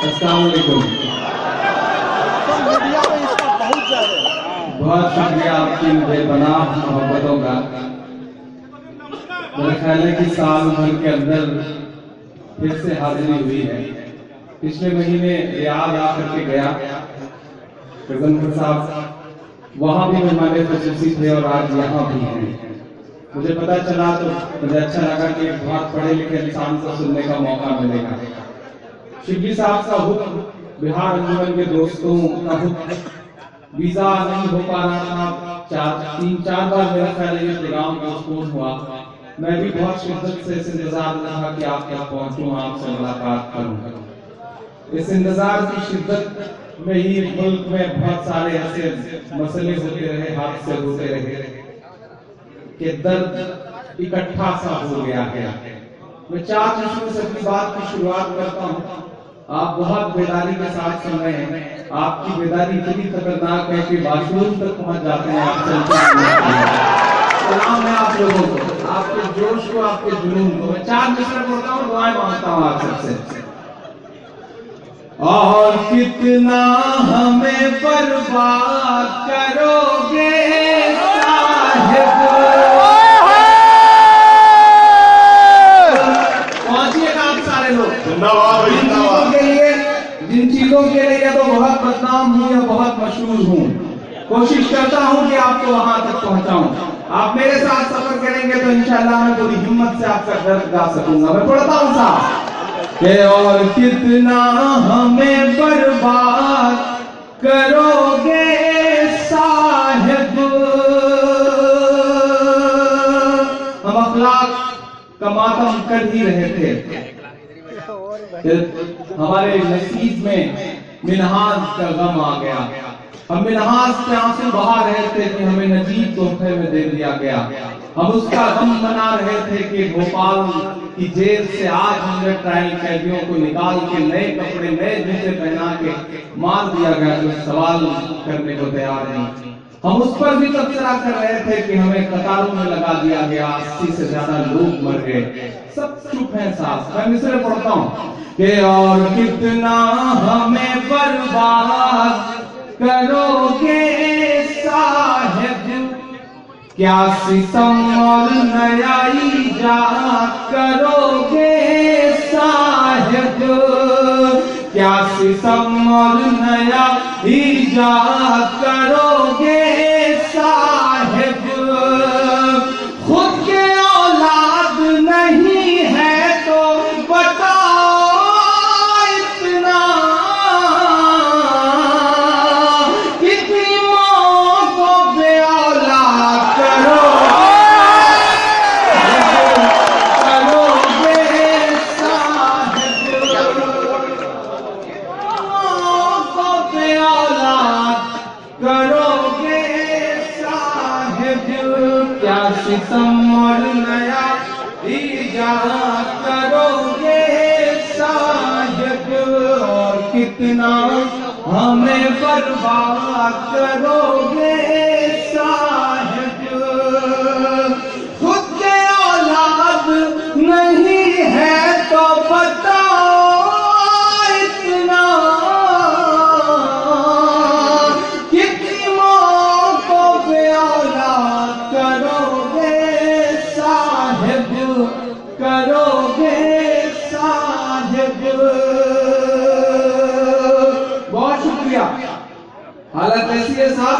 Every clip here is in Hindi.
अस्सलाम वालेकुम। मीडिया में इसका बहुत ज्यादा बहुत शुक्रिया आपकी बेपनाह मोहब्बतों का। मेरा ख्याल है कि साल भर के अंदर फिर से हाजिरी हुई है। पिछले महीने रियाद आकर के गया गजनपुर साहब, वहां भी मेहमान खुसूसी थे और आज यहाँ भी हैं। मुझे पता चला तो मुझे अच्छा लगा कि बहुत पढ़े लिखे इंसान को सुनने का मौका मिलेगा। शिबली साहब का हुक्म, बिहार अंजुमन के दोस्तों का हुक्म, वीजा नहीं हो पा रहा था, 3-4 बार मेरा ख्याल है ये प्रोग्राम पोस्टपोन हुआ। मैं भी बहुत शिद्दत से इस इंतजार में था कि आप यहाँ पहुंचूं, आपसे मुलाकात करूं। इस इंतजार की शिद्दत में ही मुल्क में बहुत सारे ऐसे मसले होते रहे, हादसे होते रहे कि दर्द इकट्ठा सा हो गया है। मैं 4 चीजों से अपनी बात की शुरुआत करता हूँ। आप बहुत बेदारी के साथ सुन रहे हैं। आपकी बेदारी इतनी खतरनाक है कि बाथरूम तक पहुंच जाते हैं। आप सलाम है आप लोगों को, आपके जोश को, आपके जुनून को। मैं 4 मिसरे बोलता हूँ, दुआएं मांगता हूँ आप सबसे। और कितना हमें बर्बाद करोगे साहिब, पहुंचिएगा आप सारे लोग। जिन चीजों के लिए तो बहुत बदनाम हूं या बहुत मशहूर हूं, कोशिश करता हूं कि आपको वहां तक पहुंचाऊं। आप मेरे साथ सफर करेंगे तो इंशाल्लाह मैं पूरी हिम्मत से आपका दर्द गा सकूंगा। मैं पढ़ता हूं साहब कि और कितना हमें बर्बाद करोगे साहिब। हम अखलाक का मातम कर ही रहे थे। हमारे नसीब में मिनहाज का गम आ गया। हम मिनहाज के आंसू बहा रहे थे कि हमें नजीब तोहफे में दे दिया गया। हम उसका गम मना रहे थे कि भोपाल की जेल से आज हमने ट्रायल कैदियों को निकाल के नए कपड़े, नए जूते पहना के मार दिया गया जो सवाल करने को तैयार नहीं। हम उस पर भी तबसरा कर रहे थे कि हमें कतारों में लगा दिया गया, 80 से ज्यादा लोग मर गए। सब चुप हैं साहब। मैं मिसरे पढ़ता हूँ कि और कितना हमें बर्बाद करोगे साहिब, क्या सितम और नया ईजाद करोगे साहिब, क्या सितम और नया ईजाद करोगे साहिब। खुद के औलाद नहीं है तो बताओ इतना, कितनी मौत को बे औलाद करोगे साहिब, मौत को बे औलाद करोगे साहिब, क्या सितम और नया ईजाद करोगे साहिब। और कितना हमें बर्बाद करोगे साहिब। खुद के औलाद नहीं है तो बताओ इतना, कितनी मौत को बे औलाद करोगे साहिब, करोगे साहिब। बहुत शुक्रिया। हालत ऐसी है साहब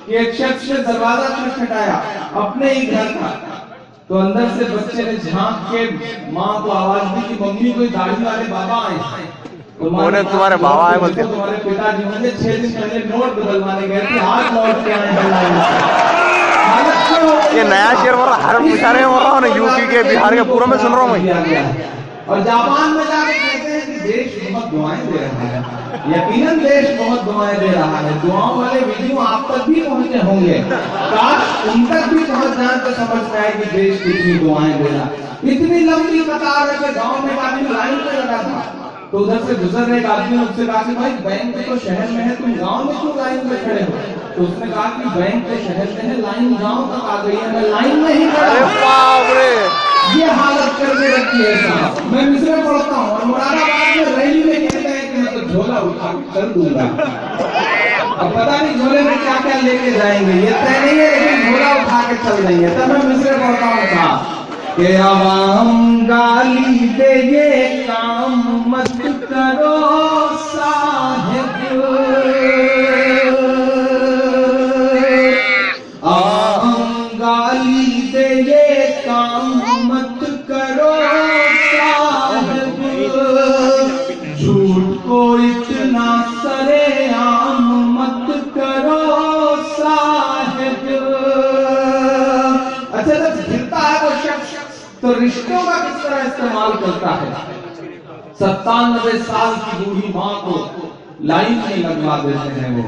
कि एक शख्स ने दरवाजा खटखटाया, अपने ही घर का, तो अंदर से बच्चे ने झांक के माँ को आवाज दी कि मम्मी कोई दाढ़ी वाले बाबा आए। तुम्हारे बाबा आए बोलते, तुम्हारे पिताजी होंगे, 6 दिन पहले नोट बदलवाने गए थे, आज लौट के आए हैं। ये नया शेर बोल रहा, हर इशारे में बोल रहा हूँ ना, यूपी के बिहार के पूरा में सुन रहा हूँ मैं। और जापान में जाके कहते हैं कि देश बहुत दुआएं दे रहा है। यकीनन देश बहुत दुआएं दे रहा है। दुआओं वाले वीडियो आप तक भी पहुंचे होंगे, काश उन तक भी पहुंच जाए तो समझ में आए कि देश कितनी दुआएं दे रहा है। इतनी लंबी कतार है कि गांव में आदमी लाइन पे लगा था, तो उधर से गुजर रहे एक आदमी ने उससे कहा कि भाई बैंक तो शहर में है, तुम गांव में क्यों लाइन में खड़े हो? तो उसने कहा कि बैंक तो शहर में है, लाइन गांव तक आ गई है, मैं लाइन में ही खड़ा हूं। ये हालत करके रखी है साहब। मैं मिसरे पढ़ता हूँ और मुरादाबाद में रैली में कहते हैं कि मैं तो झोला उठा के चल दूंगा। अब पता नहीं झोले में क्या क्या लेके जाएंगे, ये तय नहीं है, लेकिन झोला उठा के चल देंगे। तब मैं मिसरे पढ़ता हूँ था कि आवाम गाली दे ये काम मत करो साहिब, आवाम गाली दे ये काम मत करो साहिब, झूठ को इतना सरेआम मत करो साहिब। अच्छा, जब गिरता है वो शख्स तो रिश्तों का किस तरह इस्तेमाल करता है। 97 साल की बूढ़ी माँ को लाइन में लगवा देते हैं वो।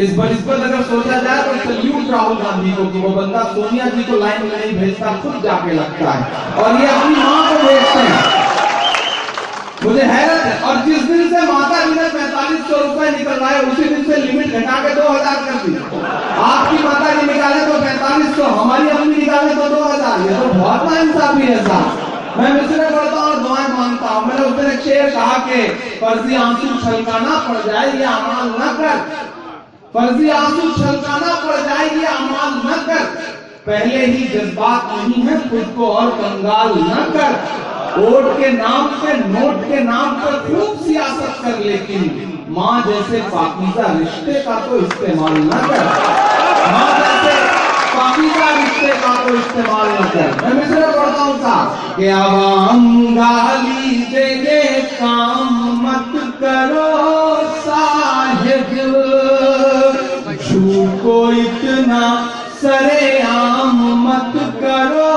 इस बनिस्बत अगर सोचा जाए तो सल्यूट राहुल गांधी को कि वो बंदा सोनिया जी को लाइन में नहीं भेजता, खुद जाके लगता है और ये अपनी माँ को भेजते हैं। मुझे हैरत है। और जिस दिन से माता जी ने 4500 रुपए निकलवाए उसी दिन से लिमिट घटा के 2000 कर दी। आपकी माता जी निकाले तो 4500, हमारी अम्मी निकाले तो 2000। ये तो बहुत नाइंसाफी है साहब। मैं मिसरे पढ़ता हूँ और दुआएं मांगता हूँ। मैंने उस दिन एक शेर कहा कि फर्जी आंसू छलकाना पड़ जाए ये अमाल न कर, फर्जी आंसू छलकाना पड़ जाए ये अमाल न कर, पहले ही जज्बात नहीं है खुद को और कंगाल न कर। वोट के नाम पे, नोट के नाम पे खूब सियासत कर, लेकिन माँ जैसे पाकीज़ा रिश्ते का तो इस्तेमाल न कर, माँ जैसे पाकीज़ा रिश्ते का तो इस्तेमाल न कर। मैं मिसरे पढ़ता हूँ साहब कि आवाम गाली दे ये काम मत करो साहिब, झूठ को इतना सरेआम मत करो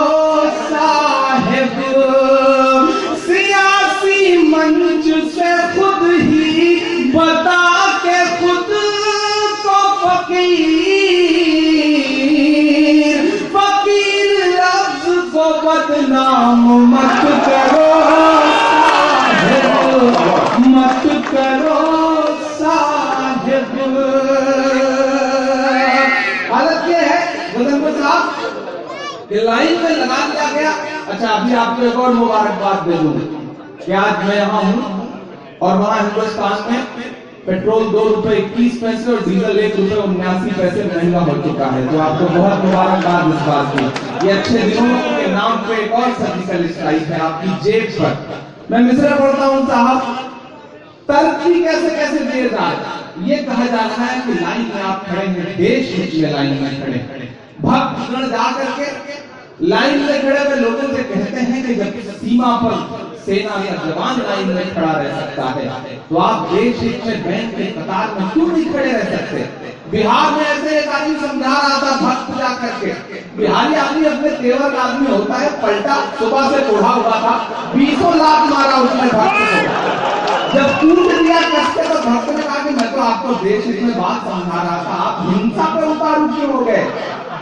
साहिब, सियासी मंच से खुद ही बता के खुद को फकीर, फकीर लफ्ज को बदनाम मत करो साहिब, मत करो साहिब। हालत ये है गजनपुर साहब कि लाइन में लगा दिया गया। अच्छा, अभी आपको एक और मुबारकबाद दे दूं कि आज मैं यहाँ हूँ और वहाँ हिंदुस्तान में पेट्रोल 2 रुपए 21 पैसे और डीजल 1 रुपए 79 पैसे महंगा हो चुका है। तो आपको बहुत मुबारकबाद इस बात की। ये अच्छे दिनों के नाम पे एक और सर्जिकल स्ट्राइक है आपकी जेब पर। मैं मिसरा पढ़ता हूँ साहब, तरक्की कैसे कैसे दिए जाए। ये कहा जा रहा है कि लाइन में आप खड़े हैं, देश हित में लाइन में खड़े, भक्तगण जा करके लाइन में खड़े हुए लोगों से कहते हैं कि जब सीमा पर सेना या जवान लाइन में खड़ा रह सकता है तो आप देश हित में बैंक के कतार में क्यों नहीं खड़े रह सकते। बिहार में ऐसे एक आदमी समझा रहा था भक्त जा करके, बिहारी आदमी अपने तेवर आदमी होता है, पलटा सुबह से कोढ़ा हुआ था, 20 लाख मारा उसने भक्त को। जब कूट दिया कसके तो भक्त ने कहा कि मैं तो आपको देश हित में बात समझा रहा था, आप हिंसा पर उतारू क्यों हो गए।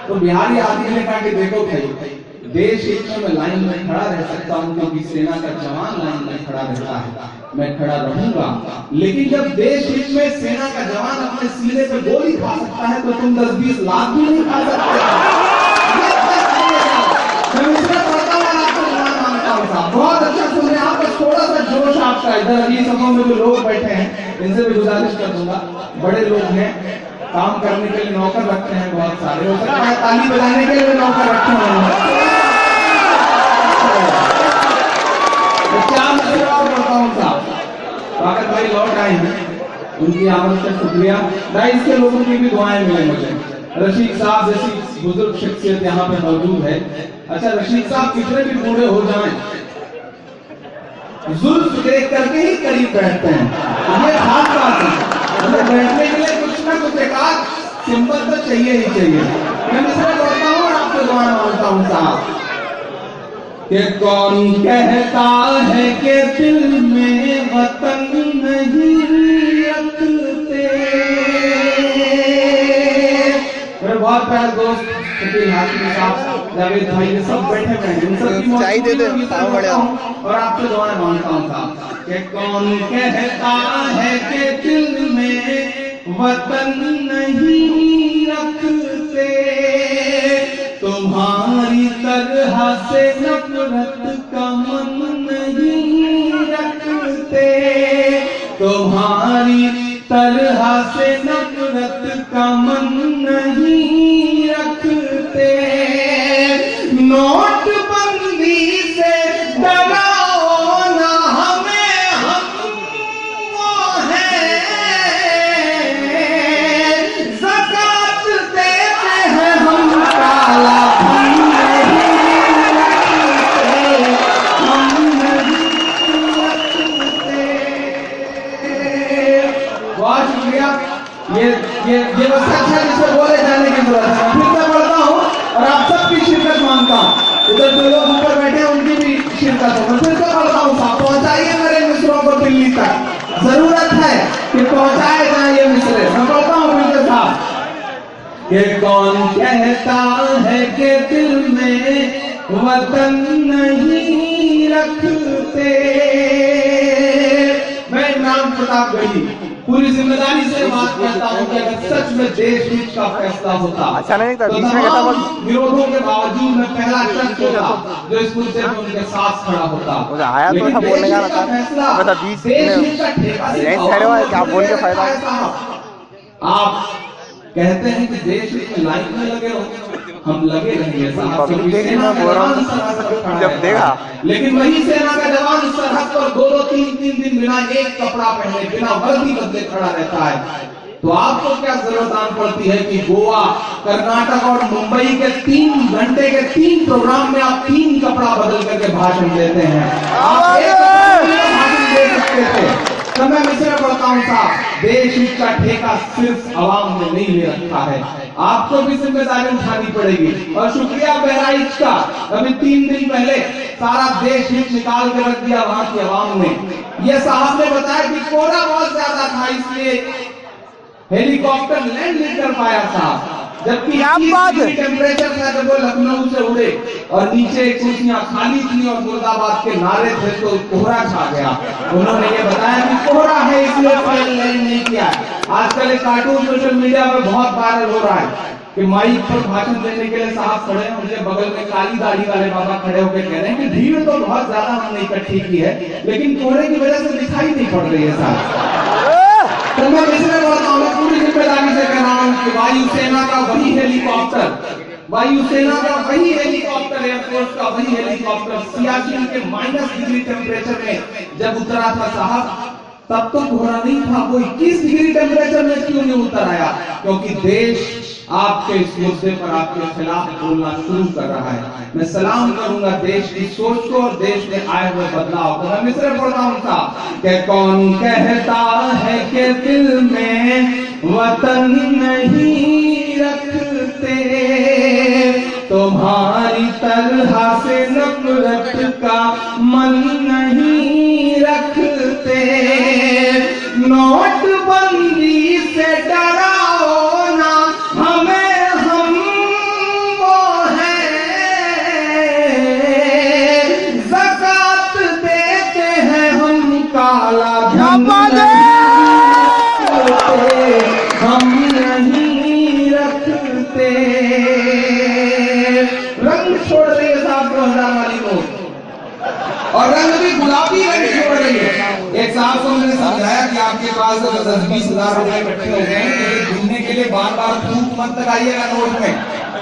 तो बिहारी आदमी ने कहा कि देखो भाई, देश हित में मैं लाइन में खड़ा रह सकता हूँ क्योंकि सेना का जवान लाइन में खड़ा रहता है, मैं खड़ा रहूंगा, लेकिन जब देश हित में सेना का जवान अपने सीने पे गोली खा सकता है तो तुम 10-20 लाख भी नहीं खा सकते। मैं मिसरा पढ़ता हूँ और आपको ध्यान मांगता हूँ साहब, बहुत अच्छा सुन रहे हैं आप, बस थोड़ा सा जोश आपका। इधर अगली सभा में जो लोग बैठे हैं इनसे भी गुजारिश कर दूंगा, बड़े लोग हैं, काम करने के लिए नौकर रखते हैं बहुत सारे, हो सकता है ताली बजाने के लिए नौकर रखे हैं। क्या मैं और बोलता हूँ साहब, वाकत भाई लौट आए हैं, उनकी आमद का शुक्रिया। राइस के लोगों की भी दुआएं मिले मुझे। रशीद साहब जैसी बुजुर्ग शख्सियत यहाँ पे मौजूद है। अच्छा, रशीद साहब कितने भी बूढ़े हो जाएं, जुल्फ देख करके ही करीब बैठते हैं, ये खास बात है। हमें बैठने के लिए कुछ ना कुछ एक आध सिंबल तो चाहिए ही चाहिए। मैं मिसरा पढ़ता हूँ और आपको दुआ मांगता हूँ साहब कि कौन कहता है कि दिल में वतन नहीं रखते। मेरे बहुत प्यारे दोस्त शकील हाशिमी साहब, जावेद भाई, ये सब बैठे हुए हैं, इन सब की चाय दे दे और आपसे दुआएं मांगता हूँ साहब कि कौन कहता है कि दिल में वतन नहीं रखते, तुम्हारी तरह से नफरत का मन नहीं रखते, तुम्हारी से नफरत का मन नहीं रखते, नोटबंदी से डराओ ना हमें, हम वो हैं, ज़कात देते हैं हम, काला धन नहीं रखते, हम नहीं रखते। बहुत शुक्रिया। ये बस अच्छा जिसको बोले जाने की जरूरत है। फिर से पढ़ता हूँ और आप सबकी शिरकत मांगता हूँ। उधर जो लोग ऊपर बैठे हैं उनकी भी शिरकत हो। मैं फिर से पढ़ता हूँ साहब, पहुंचाइए मेरे मिसरों को दिल्ली तक, जरूरत है कि पहुंचाए जाए ये मिसरे। मैं पढ़ता हूँ फिर से साहब। ये कौन कहता है कि दिल में वतन नहीं रखते। मैं इमरान प्रताप गढ़ी पूरी जिम्मेदारी से बात करता हूं कि अगर सच में देश हित का फैसला होता, अच्छा नहीं था, तो बीच में कहता बस विरोधों के बावजूद मैं पहला शख्स होता जो इस मुद्दे में उनके साथ खड़ा होता। मुझे आया तो ऐसा बोलने का था, बता बीच में यही ठहरे हुआ है कि आप बोल के फायदा। आप कहते हैं कि देश हित में लाइन में लगे हो, हम लगे रहेंगे साहब, जब देखा। लेकिन वही सेना का जवान सरहद पर 2-3 दिन बिना एक कपड़ा पहने, बिना वर्दी बदले खड़ा रहता है। तो आपको क्या जरूरत आन पड़ती है कि गोवा, कर्नाटक और मुंबई के 3 घंटे के 3 प्रोग्राम में आप 3 कपड़ा बदल करके भाषण देते हैं। आप एक भाषण दे सकते थे। तो मैं मिसरा पढ़ता हूं साहब, देश हित का ठेका सिर्फ अवाम ने नहीं ले रखा है, आपको भी जिम्मेदारी उठानी पड़ेगी। और शुक्रिया बहराइच का, अभी 3 दिन पहले सारा देश हित निकाल के रख दिया वहां की अवाम ने। यह साहब ने बताया कि कोहरा बहुत ज्यादा था, इसलिए हेलीकॉप्टर लैंड नहीं कर पाया था, जबकि टेम्परेचर था जब वो लखनऊ से उड़े और नीचे कुर्सियां खाली थी और मुर्दाबाद के नारे थे, तो कोहरा छा गया। उन्होंने ये बताया कि कोहरा है इसलिए फ्लाइट लैंड नहीं किया। आजकल एक कार्टून सोशल मीडिया पर बहुत वायरल हो रहा है कि माइक पर भाषण देने के लिए साहब खड़े हैं, उनके बगल में काली दाढ़ी वाले बाबा खड़े होकर कह रहे हैं कि भीड़ तो बहुत ज्यादा हमने इकट्ठी की है, लेकिन कोहरे की वजह से दिखाई नहीं पड़ रही है साहब। तो मैं इसलिए बोलता हूँ, मैं पूरी जिम्मेदारी से कह रहा हूँ कि वायुसेना का वही हेलीकॉप्टर, वायुसेना का वही हेलीकॉप्टर, एयरफोर्स का वही हेलीकॉप्टर सियाचिन के -डिग्री टेम्परेचर में जब उतरा था साहब, तब तो कोहरा नहीं था। वो 21 डिग्री टेम्परेचर में क्यों नहीं उतर आया? क्योंकि देश आपके इस मुद्दे पर आपके खिलाफ बोलना शुरू कर रहा है। मैं सलाम करूंगा देश की सोच को और देश में आए हुए बदलाव को। मैं मिसरे पढ़ता हूं साहब कि कौन कहता है कि दिल में वतन नहीं रखते, तुम्हारी तरह से नफरत का मन नहीं रखते, नोटबंदी से डराओ ना हमें, हम वो हैं, ज़कात देते हैं हम, काला धन हम नहीं रखते। रंग छोड़ रही है साहब 2000 वाली नोट, और रंग भी गुलाबी रंग छोड़ रही है। एक साहब को मैंने समझाया कि आपके पास 10-20 हजार रुपए इकट्ठे हो गए, घूमने के लिए बार-बार थूक मत लगाइएगा नोट में,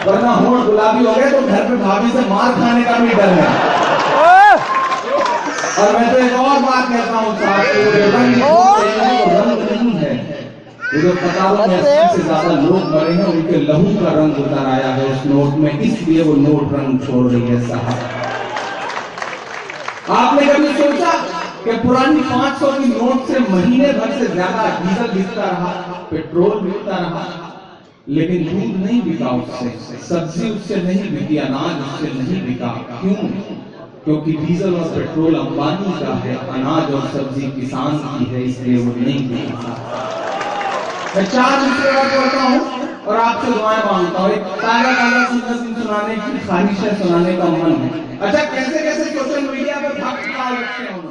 वरना होंठ गुलाबी हो गए तो घर पे भाभी से मार खाने का भी डर है। और मैं तो एक और बात कहता हूँ साहब, रंग नहीं है, जो कतारों में 80 से ज्यादा लोग मरे हैं, उनके लहू का रंग उतर आया है उस नोट में, इसलिए वो नोट रंग छोड़ रही है साहब। आपने कभी सोचा कि पुरानी 500 की नोट से महीने भर से ज्यादा डीजल बिकता रहा, पेट्रोल बिकता रहा, लेकिन दूध नहीं बिका उससे, सब्जी उससे नहीं बिकी, अनाज उससे नहीं बिका। क्यों? क्योंकि डीजल और पेट्रोल अंबानी का है, अनाज और सब्जी किसान की है, इसलिए वो नहीं बिका। मैं 4 मिनट पढ़ता हूँ और आपसे दुआएं मांगता हूँ। एक ताजा सिंह सुनाने की ख्वाहिश है, सुनाने का मन है। अच्छा, कैसे कैसे सोशल मीडिया पे भक्त डाल रखे हैं